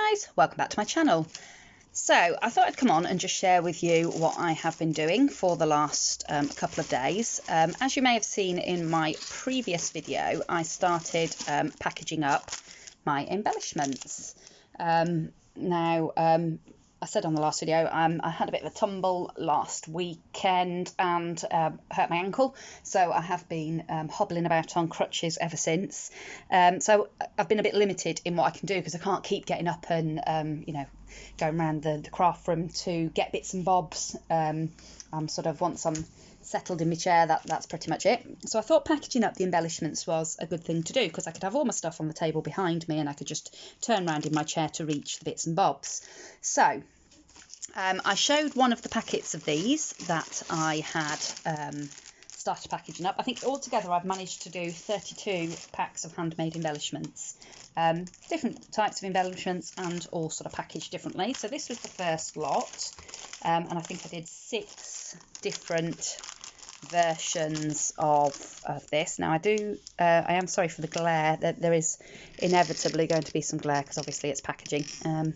guys, welcome back to my channel. So I thought I'd come on and just share with you what I have been doing for the last couple of days. As you may have seen in my previous video, I started packaging up my embellishments. I said on the last video, I had a bit of a tumble last weekend and hurt my ankle, so I have been hobbling about on crutches ever since. So I've been a bit limited in what I can do because I can't keep getting up and going around the craft room to get bits and bobs. Once I'm settled in my chair, that's pretty much it. So I thought packaging up the embellishments was a good thing to do because I could have all my stuff on the table behind me and I could just turn around in my chair to reach the bits and bobs. So I showed one of the packets of these that I had started packaging up. I think altogether I've managed to do 32 packs of handmade embellishments, different types of embellishments and all sort of packaged differently. So this was the first lot, and I think I did 6 different versions of this. Now I am sorry for the glare, that there is inevitably going to be some glare because obviously it's packaging, and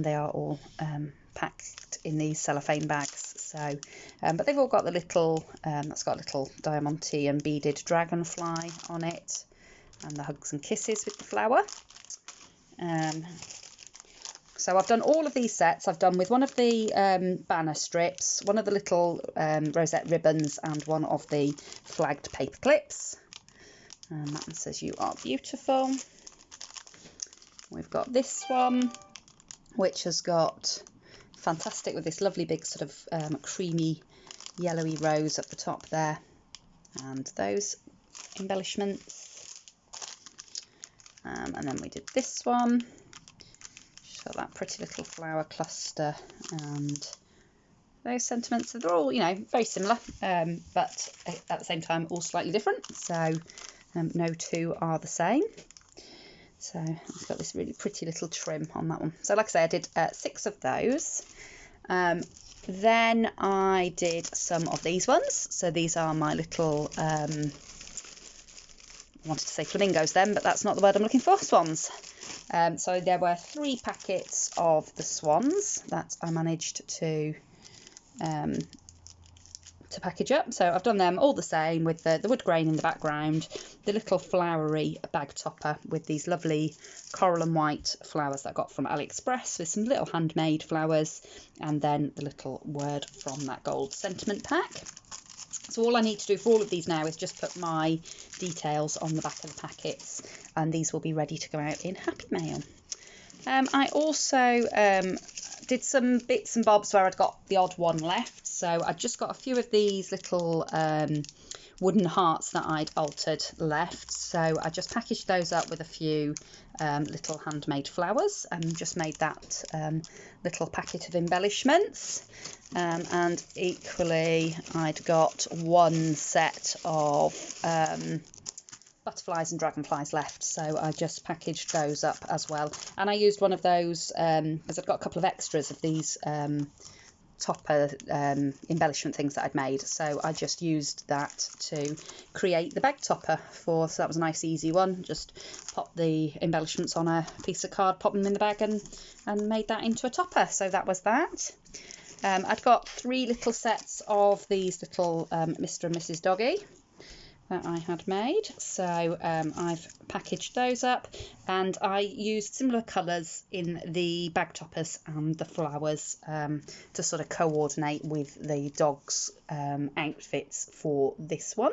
they are all packed in these cellophane bags. So but they've all got the little that's got a little diamante and beaded dragonfly on it, and the hugs and kisses with the flower. So I've done all of these sets. I've done with one of the banner strips, one of the little rosette ribbons, and one of the flagged paper clips. And that one says "You are beautiful." We've got this one, which has got fantastic with this lovely big sort of creamy yellowy rose at the top there, and those embellishments. And then we did this one. Got that pretty little flower cluster and those sentiments. So they're all, very similar, but at the same time all slightly different. So no two are the same. So I've got this really pretty little trim on that one. So like I say, I did 6 of those. Then I did some of these ones. So these are my little, I wanted to say flamingos then, but that's not the word I'm looking for, swans. So there were 3 packets of the swans that I managed to package up. So I've done them all the same with the wood grain in the background, the little flowery bag topper with these lovely coral and white flowers that I got from AliExpress with some little handmade flowers, and then the little word from that gold sentiment pack. So all I need to do for all of these now is just put my details on the back of the packets, and these will be ready to go out in Happy Mail. I also did some bits and bobs where I'd got the odd one left. So I just got a few of these little wooden hearts that I'd altered left. So I just packaged those up with a few little handmade flowers and just made that little packet of embellishments. And equally I'd got one set of butterflies and dragonflies left, so I just packaged those up as well. And I used one of those because I've got a couple of extras of these topper embellishment things that I'd made, so I just used that to create the bag topper so that was a nice easy one. Just pop the embellishments on a piece of card, pop them in the bag, and made that into a topper. So that was that. I'd got 3 little sets of these little Mr. and Mrs. Doggy that I had made, so I've packaged those up, and I used similar colours in the bag toppers and the flowers to sort of coordinate with the dogs' outfits for this one.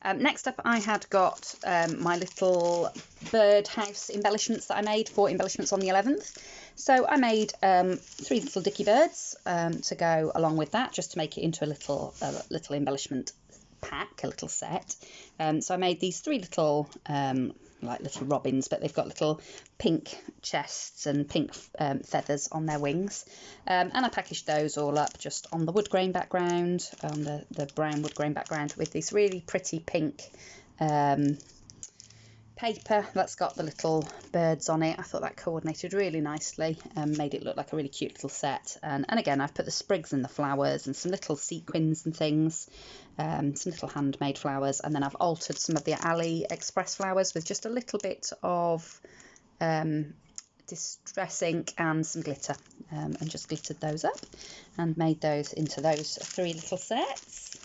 Next up I had got my little birdhouse embellishments that I made for embellishments on the 11th. So I made 3 little dicky birds to go along with that, just to make it into a little embellishment pack, a little set. So I made these 3 little like little robins, but they've got little pink chests and pink feathers on their wings, and I packaged those all up just on the wood grain background, on the brown wood grain background, with this really pretty pink paper that's got the little birds on it. I thought that coordinated really nicely and made it look like a really cute little set. And again, I've put the sprigs and the flowers and some little sequins and things, some little handmade flowers, and then I've altered some of the AliExpress flowers with just a little bit of distress ink and some glitter, and just glittered those up and made those into those 3 little sets.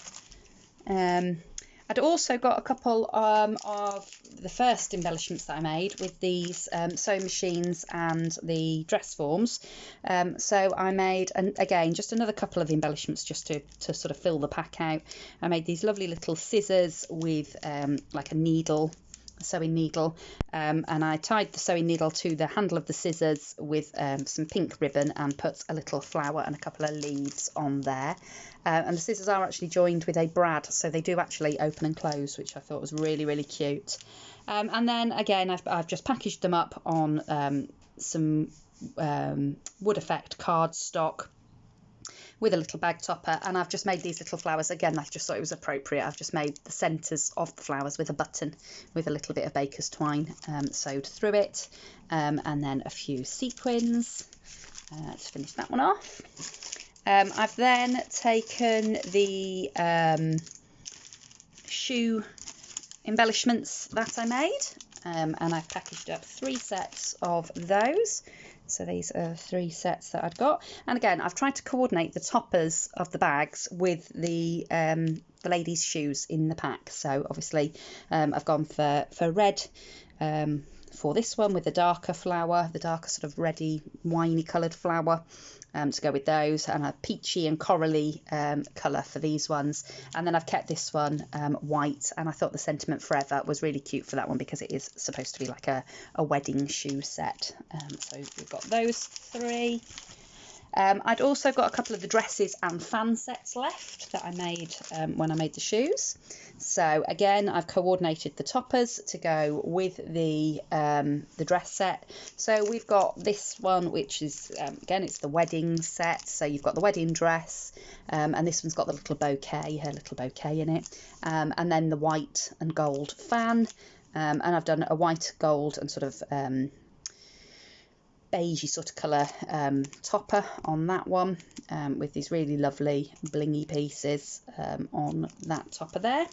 I'd also got a couple of the first embellishments that I made with these sewing machines and the dress forms. So I made, and again, just another couple of embellishments just to sort of fill the pack out. I made these lovely little scissors with like a needle, a sewing needle, and I tied the sewing needle to the handle of the scissors with some pink ribbon and put a little flower and a couple of leaves on there. And the scissors are actually joined with a brad, so they do actually open and close, which I thought was really, really cute. And then again, I've just packaged them up on some wood effect cardstock with a little bag topper, and I've just made these little flowers. Again, I just thought it was appropriate. I've just made the centres of the flowers with a button with a little bit of baker's twine sewed through it, and then a few sequins to finish that one off. I've then taken the shoe embellishments that I made, and I've packaged up 3 sets of those. So these are 3 sets that I'd got, and again I've tried to coordinate the toppers of the bags with the ladies' shoes in the pack. So obviously I've gone for red for this one with the darker flower, the darker sort of reddy winey coloured flower, to go with those, and a peachy and corally colour for these ones. And then I've kept this one white, and I thought the Sentiment Forever was really cute for that one because it is supposed to be like a wedding shoe set. So we've got those 3. I'd also got a couple of the dresses and fan sets left that I made when I made the shoes. So again, I've coordinated the toppers to go with the dress set. So we've got this one, which is, again, it's the wedding set. So you've got the wedding dress, and this one's got the little bouquet, her little bouquet in it, and then the white and gold fan. And I've done a white, gold and sort of beigey sort of colour topper on that one, with these really lovely blingy pieces on that topper there.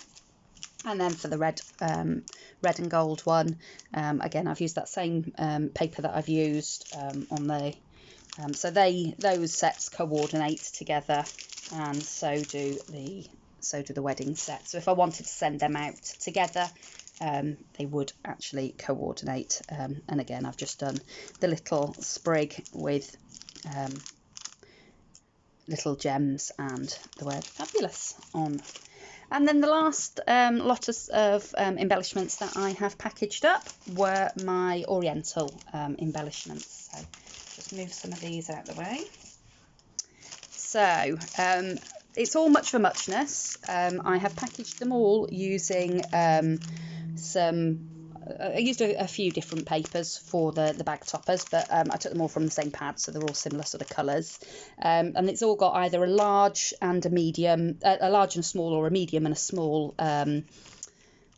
And then for the red and gold one, again I've used that same paper that I've used on the so those sets coordinate together, and so do the wedding set. So if I wanted to send them out together, they would actually coordinate. And again, I've just done the little sprig with little gems and the word fabulous on. And then the last lot of embellishments that I have packaged up were my Oriental embellishments. So just move some of these out of the way. So it's all much for muchness. I have packaged them all using I used a few different papers for the bag toppers, but I took them all from the same pad, so they're all similar sort of colours. And it's all got either a large and a medium, a large and a small, or a medium and a small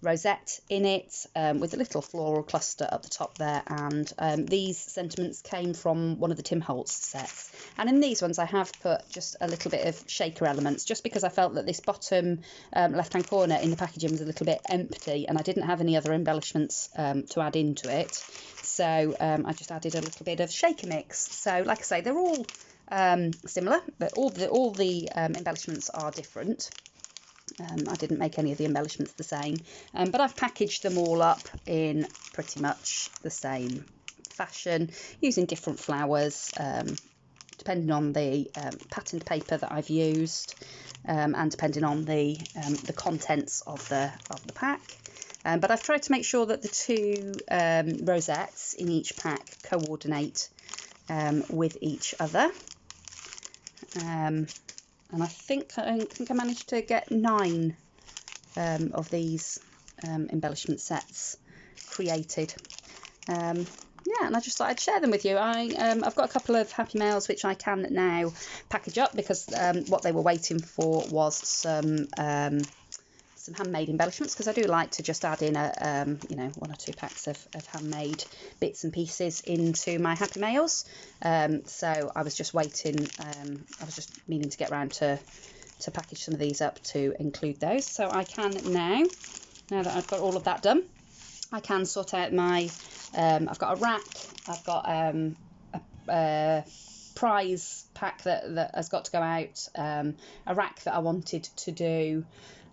rosette in it, with a little floral cluster up the top there. And these sentiments came from one of the Tim Holtz sets. And in these ones I have put just a little bit of shaker elements, just because I felt that this bottom left hand corner in the packaging was a little bit empty, and I didn't have any other embellishments to add into it. So I just added a little bit of shaker mix. So like I say, they're all similar, but all the embellishments are different. I didn't make any of the embellishments the same, but I've packaged them all up in pretty much the same fashion, using different flowers, depending on the patterned paper that I've used, and depending on the contents of the pack. But I've tried to make sure that the 2 rosettes in each pack coordinate with each other. And I think I managed to get 9 of these embellishment sets created. Yeah, and I just thought I'd share them with you. I've got a couple of Happy Mails which I can now package up, because what they were waiting for was some handmade embellishments, because I do like to just add in a 1 or 2 packs of handmade bits and pieces into my Happy Mails. So I was just waiting, I was just meaning to get around to package some of these up to include those. So I can now that I've got all of that done, I can sort out my, I've got a rack, I've got a prize pack that has got to go out, a rack that I wanted to do,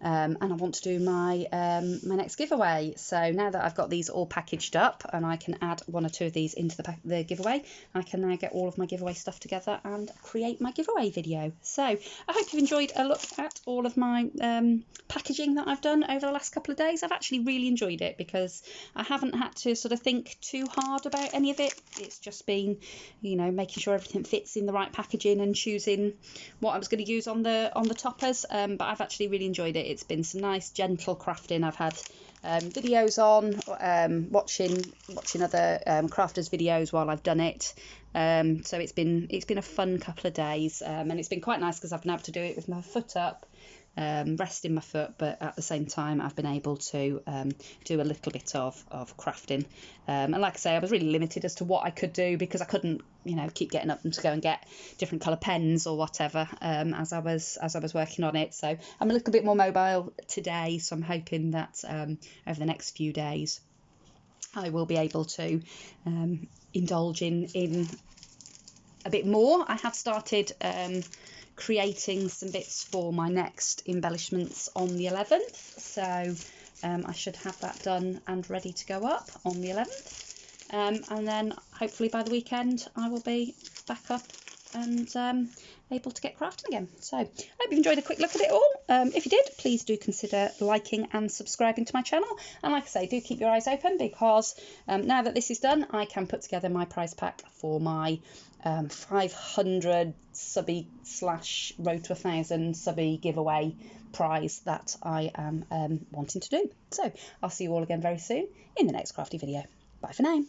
and I want to do my my next giveaway. So now that I've got these all packaged up and I can add 1 or 2 of these into the giveaway, I can now get all of my giveaway stuff together and create my giveaway video. So I hope you've enjoyed a look at all of my packaging that I've done over the last couple of days. I've actually really enjoyed it because I haven't had to sort of think too hard about any of it. It's just been, you know, making sure everything fits in the right packaging and choosing what I was going to use on the toppers. But I've actually really enjoyed it. It's been some nice gentle crafting. I've had videos on, watching other crafters videos while I've done it. So it's been a fun couple of days, and it's been quite nice because I've been able to do it with my foot up, resting my foot, but at the same time I've been able to do a little bit of crafting, and like I say, I was really limited as to what I could do because I couldn't, you know, keep getting up and to go and get different colour pens or whatever, as I was working on it. So I'm a little bit more mobile today, so I'm hoping that over the next few days I will be able to indulge in a bit more. I have started creating some bits for my next embellishments on the 11th, so I should have that done and ready to go up on the 11th, and then hopefully by the weekend I will be back up and able to get crafting again. So I hope you enjoyed a quick look at it all. If you did, please do consider liking and subscribing to my channel, and like I say, do keep your eyes open because now that this is done, I can put together my prize pack for my 500 subby / road to 1,000 subby giveaway prize that I am wanting to do. So I'll see you all again very soon in the next crafty video. Bye for now.